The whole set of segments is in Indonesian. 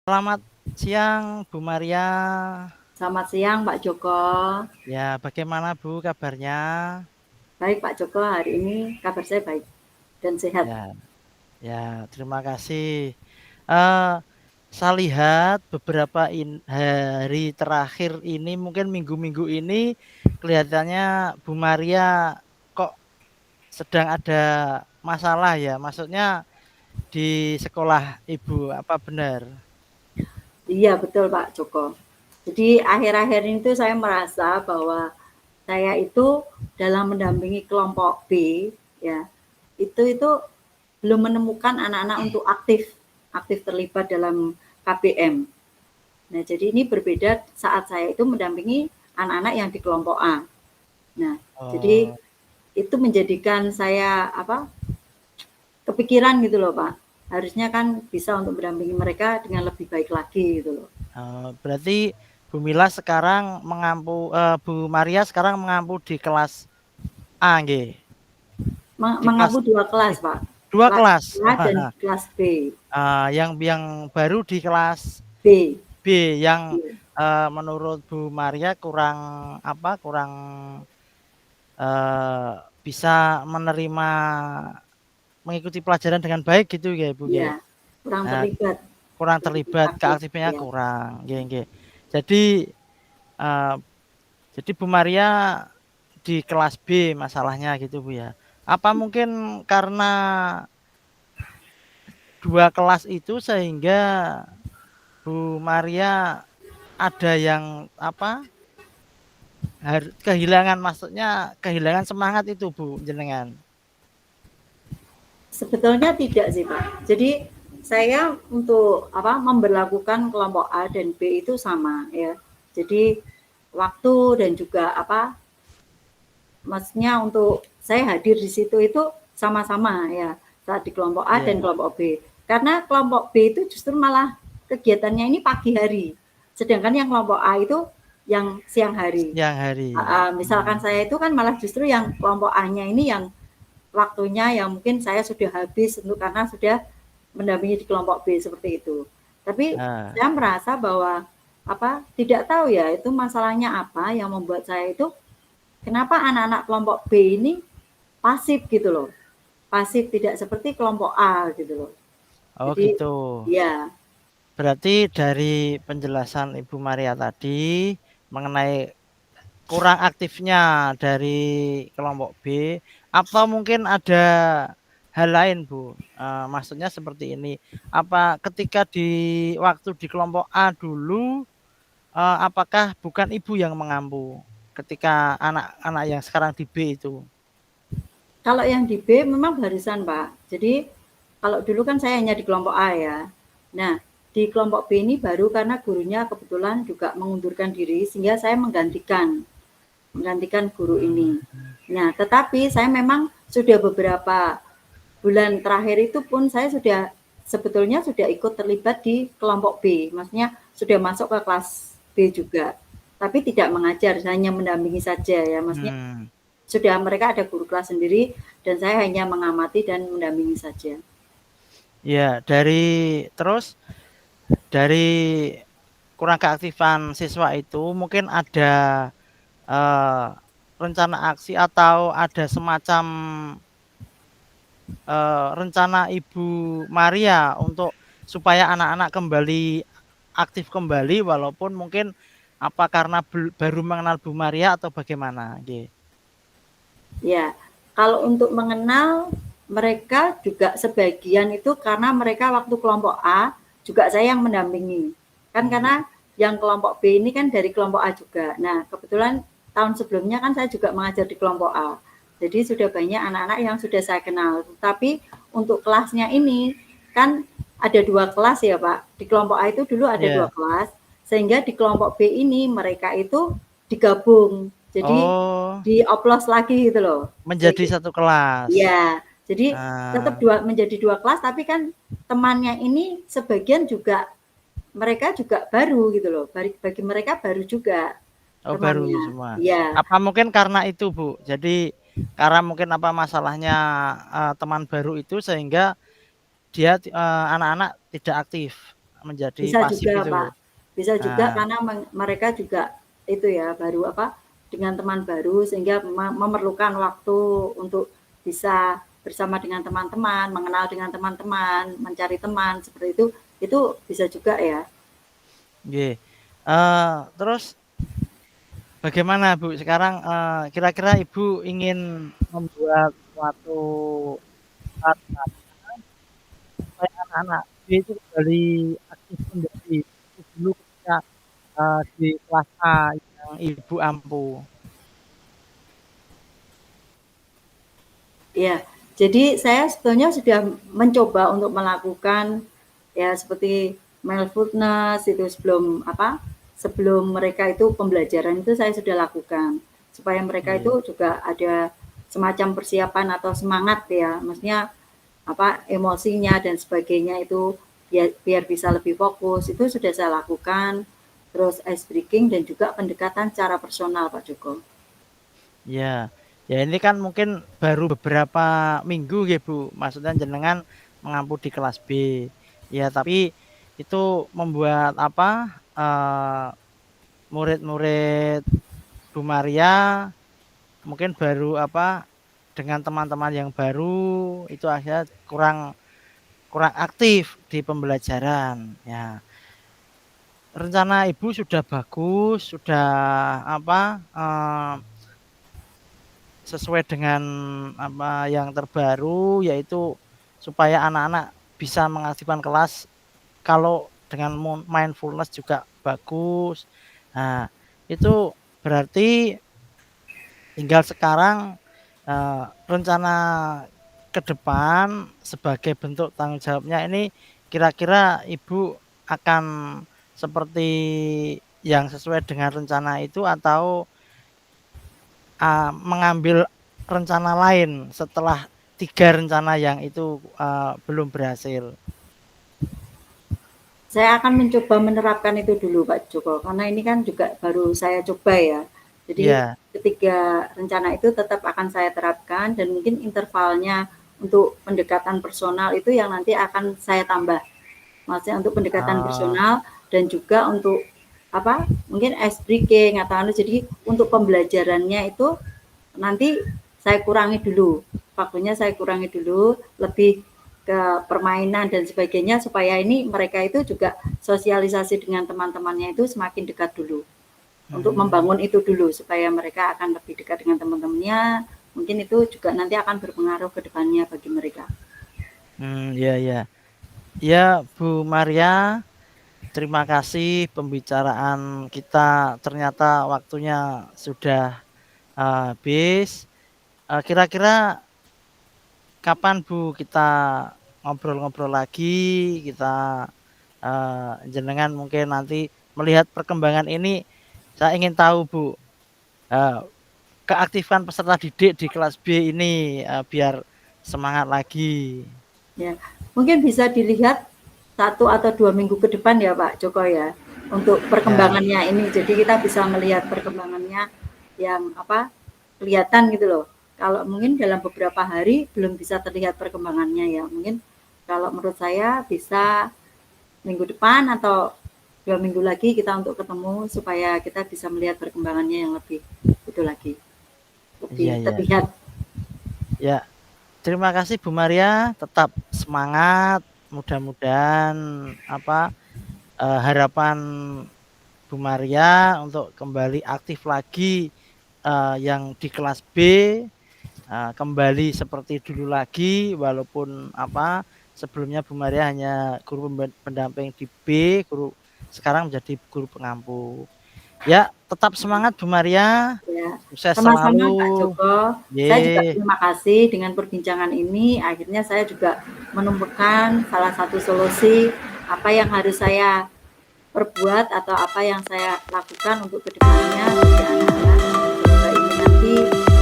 Selamat siang Bu Maria. Selamat siang Pak Joko. Ya, bagaimana Bu kabarnya? Baik Pak Joko, hari ini kabar saya baik dan sehat. Ya, ya, terima kasih. Eh, saya lihat beberapa hari terakhir ini, mungkin minggu-minggu ini, kelihatannya Bu Maria kok sedang ada masalah ya. Maksudnya di sekolah Ibu, apa benar? Iya betul Pak Joko. Jadi akhir-akhir ini tuh saya merasa bahwa saya itu dalam mendampingi kelompok B ya, itu belum menemukan anak-anak untuk aktif terlibat dalam KBM. Nah, jadi ini berbeda saat saya itu mendampingi anak-anak yang di kelompok A. Nah, jadi Oh, itu menjadikan saya kepikiran gitu loh Pak. Harusnya kan bisa untuk mendampingi mereka dengan lebih baik lagi gitu loh. berarti Bu Mila sekarang Bu Maria sekarang mengampu di kelas A, nggih. Di kelas Mengampu dua kelas Pak, dua kelas kelas. A dan kelas B. Yang baru di kelas B. B yang menurut Bu Maria kurang apa? Kurang eh, bisa menerima mengikuti pelajaran dengan baik gitu ya, Bu Ya, ya. kurang Nah, terlibat kurang lebih terlibat, aktif keaktifnya ya. kurang, nggih, nggih. Jadi eh, jadi Bu Maria di kelas B masalahnya gitu Bu ya. Apa mungkin karena dua kelas itu sehingga Bu Maria ada yang apa? Kehilangan maksudnya kehilangan semangat itu Bu jenengan. Sebetulnya tidak sih Pak. Jadi saya untuk memberlakukan kelompok A dan B itu sama ya. Jadi waktu dan juga maksudnya untuk saya hadir di situ itu sama-sama ya saat di kelompok A dan Iya, kelompok B. Karena kelompok B itu justru malah kegiatannya ini pagi hari. Sedangkan yang kelompok A itu yang siang hari. siang hari. Misalkan saya itu kan malah justru yang kelompok A-nya ini yang waktunya yang mungkin saya sudah habis untuk karena sudah mendampingi di kelompok B seperti itu. Tapi Nah, saya merasa bahwa tidak tahu ya itu masalahnya apa yang membuat saya itu kenapa anak-anak kelompok B ini pasif gitu loh. Pasif tidak seperti kelompok A gitu loh. oh Jadi gitu. ya, Berarti dari penjelasan Ibu Maria tadi mengenai kurang aktifnya dari kelompok B, atau mungkin ada hal lain, Bu. Maksudnya seperti ini. Apa ketika waktu di kelompok A dulu, apakah bukan Ibu yang mengampu ketika anak-anak yang sekarang di B itu? kalau yang di B memang barisan Pak. Jadi kalau dulu kan saya hanya di kelompok A ya. Nah, di kelompok B ini baru karena gurunya kebetulan juga mengundurkan diri sehingga saya menggantikan guru ini. Nah, tetapi saya memang sudah beberapa bulan terakhir itu pun saya sudah sebetulnya sudah ikut terlibat di kelompok B. Maksudnya sudah masuk ke kelas B juga. Tapi tidak mengajar, hanya mendampingi saja ya. Maksudnya Hmm, sudah mereka ada guru kelas sendiri dan saya hanya mengamati dan mendampingi saja. ya dari kurang keaktifan siswa itu mungkin ada eh, rencana aksi atau ada semacam rencana Ibu Maria untuk supaya anak-anak kembali aktif kembali walaupun mungkin apa karena baru mengenal Bu Maria atau bagaimana? Nggih. Ya, kalau untuk mengenal mereka juga sebagian itu karena mereka waktu kelompok A juga saya yang mendampingi. Kan Hmm. karena yang kelompok B ini kan dari kelompok A juga. Nah, kebetulan tahun sebelumnya kan saya juga mengajar di kelompok A. Jadi sudah banyak anak-anak yang sudah saya kenal. Tapi untuk kelasnya ini kan ada dua kelas ya Pak. Di kelompok A itu dulu ada dua Ya. kelas. Sehingga di kelompok B ini mereka itu digabung. Jadi Oh, dioplos lagi gitu loh. menjadi Sehingga, satu kelas. ya, jadi tetap Ah, menjadi dua kelas, tapi kan temannya ini sebagian juga mereka juga baru gitu loh. Bagi mereka baru juga oh baru temannya. semua. Ya, Apa mungkin karena itu, Bu? Jadi karena mungkin apa masalahnya teman baru itu sehingga dia anak-anak tidak aktif. menjadi Bisa pasif juga, Pak. itu. Bisa juga Nah, karena mereka juga itu ya, baru apa, dengan teman baru sehingga memerlukan waktu untuk bisa bersama dengan teman-teman, mengenal dengan teman-teman, mencari teman, seperti itu bisa juga ya. nggih. Terus bagaimana Bu sekarang, kira-kira Ibu ingin membuat suatu startup supaya anak-anak dia itu kembali aktif kembali seperti dulu ketika, di kelas A yang Ibu ampu? Ya, jadi saya sebetulnya sudah mencoba untuk melakukan ya seperti mindfulness itu sebelum mereka itu pembelajaran itu saya sudah lakukan supaya mereka itu Iya. juga ada semacam persiapan atau semangat ya, maksudnya apa emosinya dan sebagainya itu biar bisa lebih fokus itu sudah saya lakukan, terus ice breaking dan juga pendekatan secara personal Pak Joko. Iya. Ya ini kan mungkin baru beberapa minggu nggih Bu, maksudnya jenengan mengampu di kelas B. Ya tapi itu membuat apa, murid-murid Bu Maria mungkin baru apa, dengan teman-teman yang baru itu akhirnya kurang kurang aktif di pembelajaran. Ya, rencana Ibu sudah bagus, sudah apa, sesuai dengan apa yang terbaru, yaitu supaya anak-anak bisa mengaktifkan kelas kalau dengan mindfulness juga bagus. Nah, itu berarti tinggal sekarang, rencana ke depan sebagai bentuk tanggung jawabnya ini kira-kira Ibu akan seperti yang sesuai dengan rencana itu atau, mengambil rencana lain setelah 3 rencana yang itu, belum berhasil? Saya akan mencoba menerapkan itu dulu Pak Joko, karena ini kan juga baru saya coba ya. Jadi Iya, ketiga rencana itu tetap akan saya terapkan dan mungkin intervalnya untuk pendekatan personal itu yang nanti akan saya tambah. Maksudnya untuk pendekatan oh, personal dan juga untuk apa mungkin ice breaking atau jadi untuk pembelajarannya itu nanti saya kurangi dulu waktunya, saya kurangi dulu lebih ke permainan dan sebagainya supaya ini mereka itu juga sosialisasi dengan teman-temannya itu semakin dekat dulu, untuk mmm, membangun itu dulu supaya mereka akan lebih dekat dengan teman-temannya, mungkin itu juga nanti akan berpengaruh ke depannya bagi mereka. iya iya. Iya, Bu Maria, terima kasih pembicaraan kita ternyata waktunya sudah, habis. Kira-kira kapan Bu kita ngobrol-ngobrol lagi, kita, jenengan mungkin nanti melihat perkembangan ini, saya ingin tahu Bu, eee, keaktifan peserta didik di kelas B ini, biar semangat lagi. Ya, mungkin bisa dilihat 1 atau 2 minggu ke depan ya Pak Joko ya, untuk Ya, perkembangannya ini. Jadi kita bisa melihat perkembangannya yang apa kelihatan gitu loh. Kalau mungkin dalam beberapa hari belum bisa terlihat perkembangannya ya. Mungkin kalau menurut saya bisa minggu depan atau 2 minggu lagi kita untuk ketemu supaya kita bisa melihat perkembangannya yang lebih itu lagi, iya lebih iya. terlihat. Ya, terima kasih Bu Maria, tetap semangat, mudah-mudahan apa, harapan Bu Maria untuk kembali aktif lagi, yang di kelas B, kembali seperti dulu lagi walaupun apa, sebelumnya Bu Maria hanya guru pendamping di B, sekarang menjadi guru pengampu. Ya, tetap semangat Bu Maria, Ya, sukses sama-sama Kak selalu. Joko. Saya juga Ye, terima kasih dengan perbincangan ini. Akhirnya saya juga menemukan salah satu solusi apa yang harus saya perbuat atau apa yang saya lakukan untuk kedepannya bagi anak-anak. Semoga ini nanti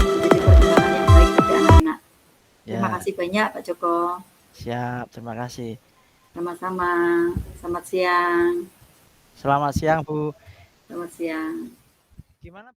menjadi perkembangan yang baik bagi anak-anak. Terima ya, kasih banyak Pak Joko. siap, terima kasih. Sama-sama. Selamat siang. Selamat siang Bu. Selamat siang. Gimana?